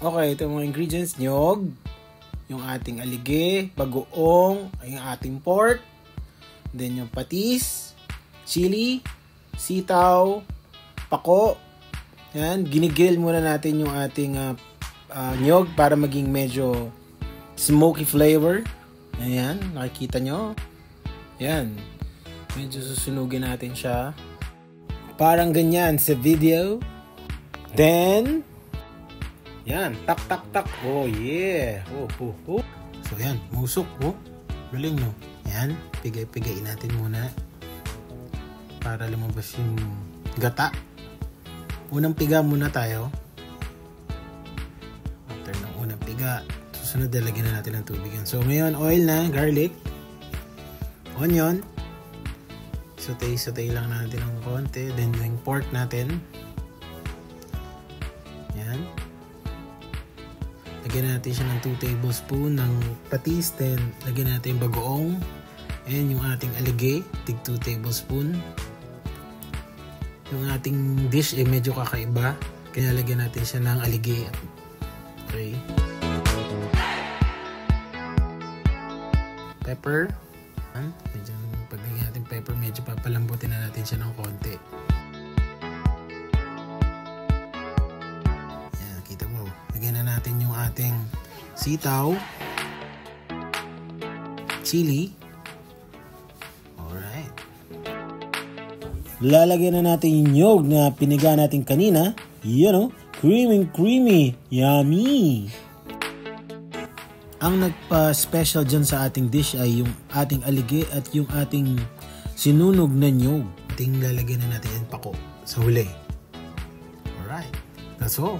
Okay, ito mga ingredients. Nyog, yung ating alige, bagoong, yung ating pork, then yung patis, chili, sitaw, pako. Yan, ginigrill muna natin yung ating nyog para maging medyo smoky flavor. Ayan, nakikita nyo. Yan, medyo susunugin natin siya. Parang ganyan sa video. Then, yan, tak tak tak. Oh yeah. Oh. So yan, musok. Oh, galing no. Yan, pigay-pigayin natin muna para lumabas yung gata. Unang piga muna tayo. After ng unang piga, susunod lagyan na natin ng tubig yan. So ngayon, oil na, garlic, onion. Saute lang natin ng konti. Then yung pork natin. Yan. Lagyan natin siya ng 2 tablespoon ng patis. Then lagyan natin yung bagoong. And yung ating alige, tig 2 tablespoon. Yung ating dish medyo kakaiba. Kaya lagyan natin siya ng alige. Okay. Pepper. Medyo paglagyan natin pepper, medyo papalambutin na natin siya ng konti. Yan, kita mo. Lagyan na natin yung ating sitaw, chili. Alright. Lalagyan na natin yung nyog na piniga natin kanina. Yan o, creamy, yummy! Ang nagpa-special dyan sa ating dish ay yung ating alige at yung ating sinunog na nyog. Ating lalagyan na natin yung pako sa huli. Alright, that's all.